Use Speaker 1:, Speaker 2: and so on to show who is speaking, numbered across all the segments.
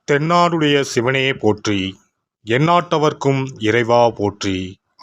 Speaker 1: தென்னாடுடைய சிவனே போற்றி, எந்நாட்டவர்க்கும் இறைவா போற்றி.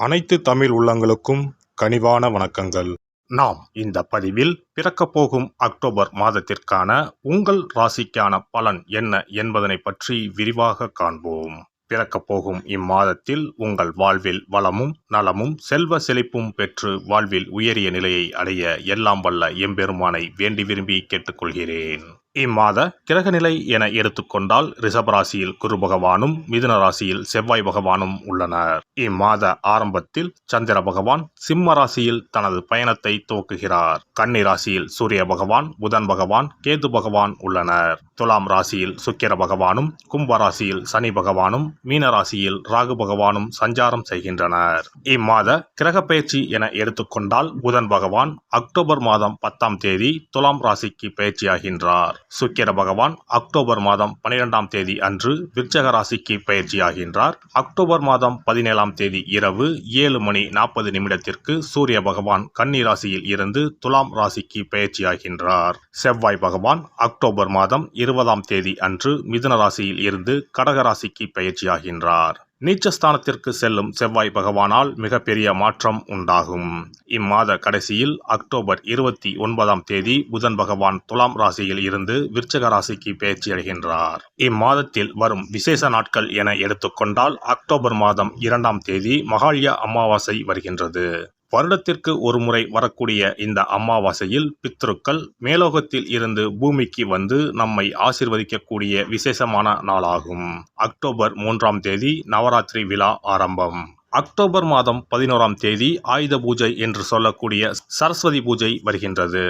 Speaker 1: அனைத்து தமிழ் உள்ளங்களுக்கும் கனிவான வணக்கங்கள். நாம் இந்த பதிவில் பிறக்கப் போகும் அக்டோபர் மாதத்திற்கான உங்கள் ராசிக்கான பலன் என்ன என்பதனை பற்றி விரிவாக காண்போம். பிறக்கப் போகும் இம்மாதத்தில் உங்கள் வாழ்வில் வளமும் நலமும் செல்வ செழிப்பும் பெற்று வாழ்வில் உயரிய நிலையை அடைய எல்லாம் வல்ல எம்பெருமானை வேண்டி விரும்பி கேட்டுக்கொள்கிறேன். இம்மாத கிரகநிலை என எடுத்துக்கொண்டால் ரிஷபராசியில் குரு பகவானும் மிதுன ராசியில் செவ்வாய் பகவானும் உள்ளனர். இம்மாத ஆரம்பத்தில் சந்திர பகவான் சிம்ம ராசியில் தனது பயணத்தை துவக்குகிறார். கன்னி ராசியில் சூரிய பகவான், புதன் பகவான், கேது பகவான் உள்ளனர். துலாம் ராசியில் சுக்கிர பகவானும், கும்ப ராசியில் சனி பகவானும், மீன ராசியில் ராகு பகவானும் சஞ்சாரம் செய்கின்றனர். இம்மாத கிரக பயிற்சி என எடுத்துக்கொண்டால் புதன் பகவான் அக்டோபர் மாதம் 10ஆம் தேதி துலாம் ராசிக்கு பயிற்சியாகின்றார். சுக்கிர பகவான் அக்டோபர் மாதம் 12ஆம் தேதி அன்று விருச்சக ராசிக்கு பயிற்சியாகின்றார். அக்டோபர் மாதம் 17ஆம் தேதி இரவு 7:40 சூரிய பகவான் கன்னி ராசியில் இருந்து துலாம் ராசிக்கு பயிற்சியாகின்றார். செவ்வாய் பகவான் அக்டோபர் மாதம் 20ஆம் தேதி அன்று மிதுன ராசியில் இருந்து கடக ராசிக்கு பயிற்சியாகின்றார். நீச்சஸ்தானத்திற்கு செல்லும் செவ்வாய் பகவானால் மிகப்பெரிய மாற்றம் உண்டாகும். இம்மாத கடைசியில் அக்டோபர் 29ஆம் தேதி புதன் பகவான் துலாம் ராசியில் இருந்து விருச்சக ராசிக்கு பயிற்சியடைகின்றார். இம்மாதத்தில் வரும் விசேஷ நாட்கள் என எடுத்துக்கொண்டால் அக்டோபர் மாதம் 2ஆம் தேதி மகாலய அமாவாசை வருகின்றது. வருடத்திற்கு ஒரு முறை வரக்கூடிய இந்த அமாவாசையில் பித்ருக்கள் மேலோகத்தில் இருந்து பூமிக்கு வந்து நம்மை ஆசிர்வதிக்கக்கூடிய விசேஷமான நாளாகும். அக்டோபர் 3ஆம் தேதி நவராத்திரி விழா ஆரம்பம். அக்டோபர் மாதம் 11ஆம் தேதி ஆயுத பூஜை என்று சொல்லக்கூடிய சரஸ்வதி பூஜை வருகின்றது.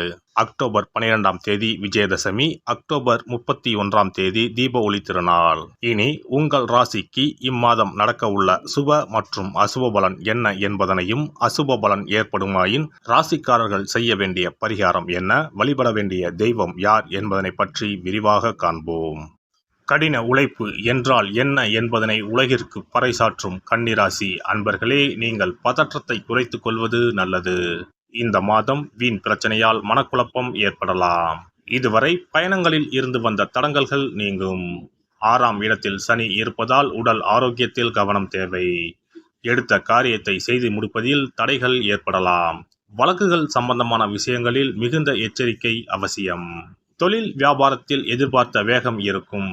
Speaker 1: அக்டோபர் 12ஆம் தேதி விஜயதசமி, அக்டோபர் 31ஆம் தேதி தீப ஒளி திருநாள். இனி உங்கள் ராசிக்கு இம்மாதம் நடக்க உள்ள சுப மற்றும் அசுப பலன் என்ன என்பதனையும், அசுப பலன் ஏற்படுமாயின் ராசிக்காரர்கள் செய்ய வேண்டிய பரிகாரம் என்ன, வழிபட வேண்டிய தெய்வம் யார் என்பதனை பற்றி விரிவாக காண்போம். கடின உழைப்பு என்றால் என்ன என்பதனை உலகிற்கு பறைசாற்றும் கன்னிராசி அன்பர்களே, நீங்கள் பதற்றத்தை குறைத்துக் கொள்வது நல்லது. இந்த மாதம் வீண் பிரச்சனையால் மனக்குழப்பம் ஏற்படலாம். இதுவரை பயணங்களில் இருந்து வந்த தடங்கல்கள் நீங்கும். 6ஆம் இடத்தில் சனி இருப்பதால் உடல் ஆரோக்கியத்தில் கவனம் தேவை. எடுத்த காரியத்தை செய்து முடிப்பதில் தடைகள் ஏற்படலாம். வழக்குகள் சம்பந்தமான விஷயங்களில் மிகுந்த எச்சரிக்கை அவசியம். தொழில் வியாபாரத்தில் எதிர்பார்த்த வேகம் இருக்கும்.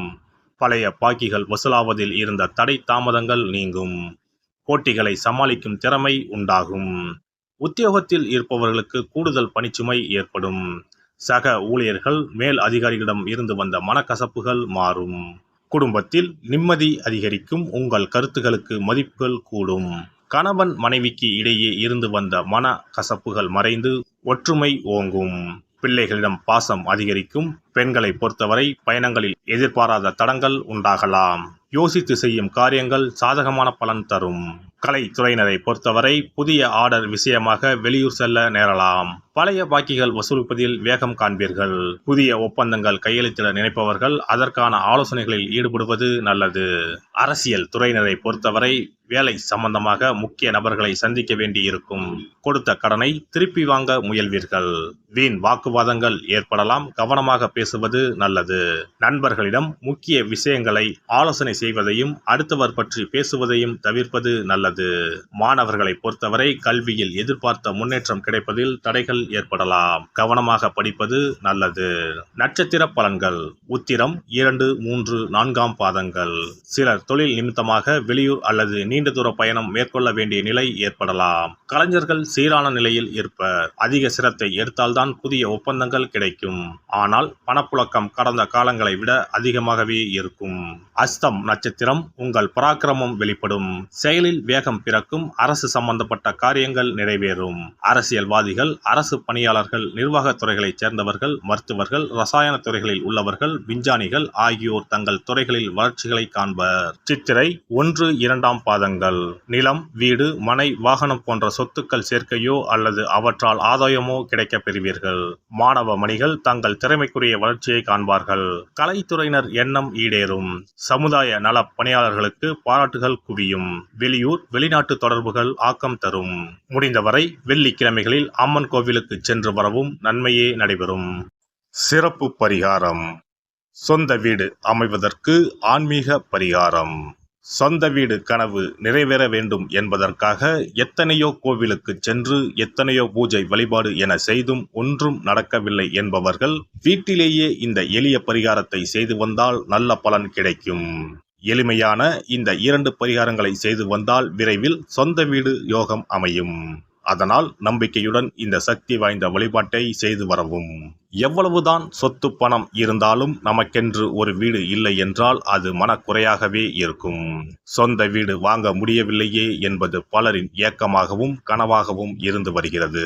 Speaker 1: பழைய பாக்கிகள் வசூலாவதில் இருந்த தடை தாமதங்கள் நீங்கும். போட்டிகளை சமாளிக்கும் திறமை உண்டாகும். உத்தியோகத்தில் இருப்பவர்களுக்கு கூடுதல் பணிச்சுமை ஏற்படும். சக ஊழியர்கள் மேல் அதிகாரிகளிடம் இருந்து வந்த மனக்கசப்புகள் மாறும். குடும்பத்தில் நிம்மதி அதிகரிக்கும். உங்கள் கருத்துகளுக்கு மதிப்புகள் கூடும். கணவன் மனைவிக்கு இடையே இருந்து வந்த மன கசப்புகள் மறைந்து ஒற்றுமை ஓங்கும். பிள்ளைகளிடம் பாசம் அதிகரிக்கும். பெண்களை பொறுத்தவரை பயணங்களில் எதிர்பாராத தடங்கள் உண்டாகலாம். யோசித்து செய்யும் காரியங்கள் சாதகமான பலன் தரும். கலைத்துறையினரை பொறுத்தவரை புதிய ஆர்டர் விஷயமாக வெளியூர் செல்ல நேரலாம். பழைய பாக்கிகள் வசூலிப்பதில் வேகம் காண்பீர்கள். புதிய ஒப்பந்தங்கள் கையெழுத்திட நினைப்பவர்கள் அதற்கான ஆலோசனைகளில் ஈடுபடுவது நல்லது. அரசியல் துறையினரை பொறுத்தவரை வேலை சம்பந்தமாக முக்கிய நபர்களை சந்திக்க வேண்டியிருக்கும். கொடுத்த கடனை திருப்பி வாங்க முயல்வீர்கள். வீண் வாக்குவாதங்கள் ஏற்படலாம். கவனமாக பேசுவது நல்லது. நண்பர்களிடம் முக்கிய விஷயங்களை ஆலோசனை செய்வதையும் அடுத்தவர் பற்றி பேசுவதையும் தவிர்ப்பது நல்லது. மாணவர்களை பொறுத்தவரை கல்வியில் எதிர்பார்த்த முன்னேற்றம் கிடைப்பதில் தடைகள் ஏற்படலாம். கவனமாக படிப்பது நல்லது. நட்சத்திர பலன்கள். உத்திரம் 2, 3, 4ஆம் பாதங்கள். சிலர் தொழில் நிமித்தமாக வெளியூர் அல்லது நீண்ட தூர பயணம் மேற்கொள்ள வேண்டிய நிலை ஏற்படலாம். கலைஞர்கள் சீரான நிலையில் இருப்பர். அதிக சிரத்தை எடுத்தால்தான் புதிய ஒப்பந்தங்கள் கிடைக்கும். ஆனால் பணப்புழக்கம் கடந்த காலங்களை விட அதிகமாகவே இருக்கும். அஸ்தம் நட்சத்திரம். உங்கள் பராக்கிரமம் வெளிப்படும். செயலில் வேகம் பிறக்கும். அரசு சம்பந்தப்பட்ட காரியங்கள் நிறைவேறும். அரசியல்வாதிகள், அரசு பணியாளர்கள், நிர்வாகத் துறைகளைச் சேர்ந்தவர்கள், மருத்துவர்கள், ரசாயன துறைகளில் உள்ளவர்கள், விஞ்ஞானிகள் ஆகியோர் தங்கள் துறைகளில் வளர்ச்சிகளை காண்பர். சித்திரை 1, 2ஆம் பாதங்கள். நிலம், வீடு, மனை, வாகனம் போன்ற சொத்துக்கள் சேர்க்கையோ அல்லது அவற்றால் ஆதாயமோ கிடைக்கப் பெறுவீர்கள். மாணவ மணிகள் தங்கள் திறமைக்குரிய வளர்ச்சியை காண்பார்கள். கலைத்துறையினர் எண்ணம் ஈடேறும். சமுதாய நல பணியாளர்களுக்கு பாராட்டுகள் குவியும். வெளியூர், வெளிநாட்டு தொடர்புகள் ஆக்கம் தரும். முடிந்தவரை வெள்ளிக்கிழமைகளில் அம்மன் கோவிலுக்கு சென்று வரவும் நன்மையே நடைபெறும். சிறப்பு பரிகாரம். சொந்த வீடு அமைவதற்கு ஆன்மீக பரிகாரம். சொந்த வீடு கனவு நிறைவேற வேண்டும் என்பதற்காக எத்தனையோ கோவிலுக்கு சென்று எத்தனையோ பூஜை வழிபாடு என செய்தும் ஒன்றும் நடக்கவில்லை என்பவர்கள் வீட்டிலேயே இந்த எளிய பரிகாரத்தை செய்து வந்தால் நல்ல பலன் கிடைக்கும். எளிமையான இந்த 2 பரிகாரங்களை செய்து வந்தால் விரைவில் சொந்த வீடு யோகம் அமையும். அதனால் நம்பிக்கையுடன் இந்த சக்தி வாய்ந்த வழிபாட்டை செய்து வரவும். எவ்வளவுதான் சொத்து பணம் இருந்தாலும் நமக்கென்று ஒரு வீடு இல்லை என்றால் அது மனக்குறையாகவே இருக்கும். சொந்த வீடு வாங்க முடியவில்லையே என்பது பலரின் ஏக்கமாகவும் கனவாகவும் இருந்து வருகிறது.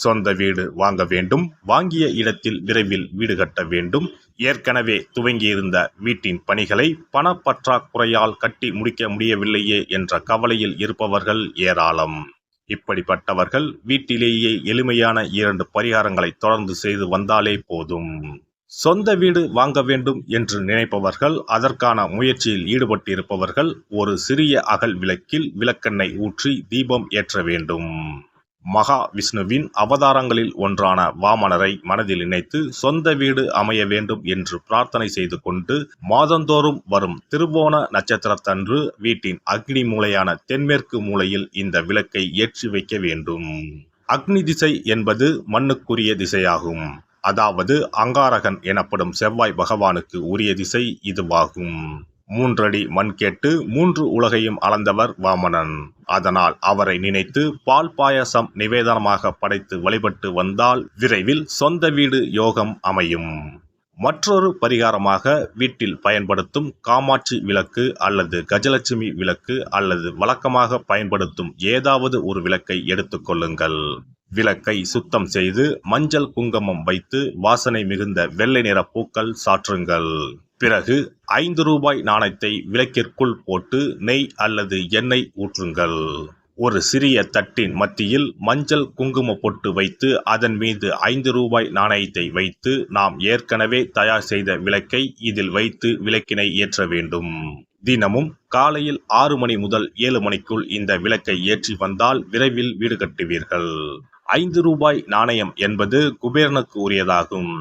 Speaker 1: சொந்த வீடு வாங்க வேண்டும், வாங்கிய இடத்தில் விரைவில் வீடு கட்ட வேண்டும், ஏற்கனவே துவங்கியிருந்த வீட்டின் பணிகளை பணப்பற்றாக்குறையால் கட்டி முடிக்க முடியவில்லையே என்ற கவலையில் இருப்பவர்கள் ஏராளம். இப்படிப்பட்டவர்கள் வீட்டிலேயே எளிமையான 2 பரிகாரங்களை தொடர்ந்து செய்து வந்தாலே போதும். சொந்த வீடு வாங்க வேண்டும் என்று நினைப்பவர்கள், அதற்கான முயற்சியில் ஈடுபட்டிருப்பவர்கள் ஒரு சிறிய அகல் விளக்கில் விளக்கெண்ணெய் ஊற்றி தீபம் ஏற்ற வேண்டும். மகா விஷ்ணுவின் அவதாரங்களில் ஒன்றான வாமனரை மனதில் நினைத்து சொந்த வீடு அமைய வேண்டும் என்று பிரார்த்தனை செய்து கொண்டு மாதந்தோறும் வரும் திருவோண நட்சத்திரத்தன்று வீட்டின் அக்னி மூலையான தென்மேற்கு மூலையில் இந்த விளக்கை ஏற்றி வைக்க வேண்டும். அக்னி திசை என்பது மண்ணுக்குரிய திசையாகும். அதாவது அங்காரகன் எனப்படும் செவ்வாய் பகவானுக்கு உரிய திசை இதுவாகும். 3 அடி மண் கேட்டு 3 உலகையும் அளந்தவர் வாமனன். அதனால் அவரை நினைத்து பால் பாயசம் நிவேதனமாக படைத்து வழிபட்டு வந்தால் விரைவில் சொந்த வீடு யோகம் அமையும். மற்றொரு பரிகாரமாக வீட்டில் பயன்படுத்தும் காமாட்சி விளக்கு அல்லது கஜலட்சுமி விளக்கு அல்லது வழக்கமாக பயன்படுத்தும் ஏதாவது ஒரு விளக்கை எடுத்துக்கொள்ளுங்கள். விளக்கை சுத்தம் செய்து மஞ்சள் குங்குமம் வைத்து வாசனை மிகுந்த வெள்ளை நிற பூக்கள் சாற்றுங்கள். பிறகு 5 ரூபாய் நாணயத்தை விளக்கிற்குள் போட்டு நெய் அல்லது எண்ணெய் ஊற்றுங்கள். ஒரு சிறிய தட்டின் மத்தியில் மஞ்சள் குங்கும பொட்டு வைத்து அதன் மீது 5 ரூபாய் நாணயத்தை வைத்து நாம் ஏற்கனவே தயார் செய்த விளக்கை இதில் வைத்து விளக்கினை ஏற்ற வேண்டும். தினமும் காலையில் 6 மணி முதல் 7 மணிக்குள் இந்த விளக்கை ஏற்றி வந்தால் விரைவில் வீடு கட்டுவீர்கள். 5 ரூபாய் நாணயம் என்பது குபேரனுக்கு உரியதாகும்.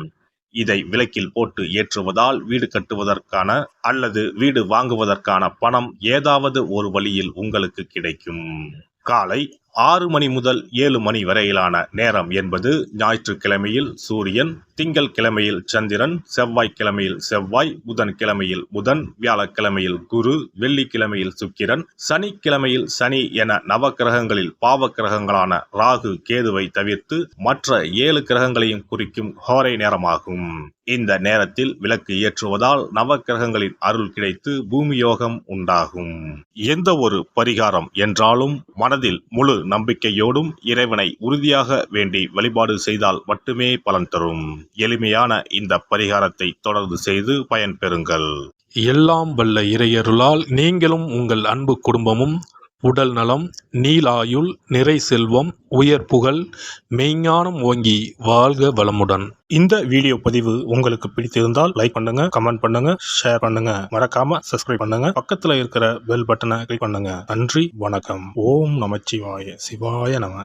Speaker 1: இதை விளக்கில் போட்டு ஏற்றுவதால் வீடு கட்டுவதற்கான அல்லது வீடு வாங்குவதற்கான பணம் ஏதாவது ஒரு வழியில் உங்களுக்கு கிடைக்கும். காலை 6 மணி முதல் 7 மணி வரையிலான நேரம் என்பது ஞாயிற்றுக்கிழமையில் சூரியன், திங்கள் கிழமையில் சந்திரன், செவ்வாய்க்கிழமையில் செவ்வாய், புதன் கிழமையில் புதன், வியாழக்கிழமையில் குரு, வெள்ளிக்கிழமையில் சுக்கிரன், சனிக்கிழமையில் சனி என நவ கிரகங்களில் பாவ கிரகங்களான ராகு கேதுவை தவிர்த்து மற்ற 7 கிரகங்களையும் குறிக்கும் ஹோரை நேரமாகும். இந்த நேரத்தில் விளக்கு ஏற்றுவதால் நவ கிரகங்களின் அருள் கிடைத்து பூமி யோகம் உண்டாகும். எந்த ஒரு பரிகாரம் என்றாலும் மனதில் முழு நம்பிக்கையோடும் இறைவனை உறுதியாக வேண்டி வழிபாடு செய்தால் மட்டுமே பலன் தரும். எளிமையான இந்த பரிகாரத்தை தொடர்ந்து செய்து பயன்பெறுங்கள்.
Speaker 2: எல்லாம் வல்ல இறையருளால் நீங்களும் உங்கள் அன்பு குடும்பமும் உடல் நலம், நீலாயுள், நிறை செல்வம், உயர் புகழ், மெய்ஞானம் ஓங்கி வாழ்க வளமுடன்.
Speaker 1: இந்த வீடியோ பதிவு உங்களுக்கு பிடித்திருந்தால் லைக் பண்ணுங்க, கமெண்ட் பண்ணுங்க, ஷேர் பண்ணுங்க, மறக்காம சப்ஸ்கிரைப் பண்ணுங்க, பக்கத்துல இருக்கிற பெல் பட்டனை கிளிக் பண்ணுங்க. நன்றி, வணக்கம். ஓம் நமச்சிவாய, சிவாய நம.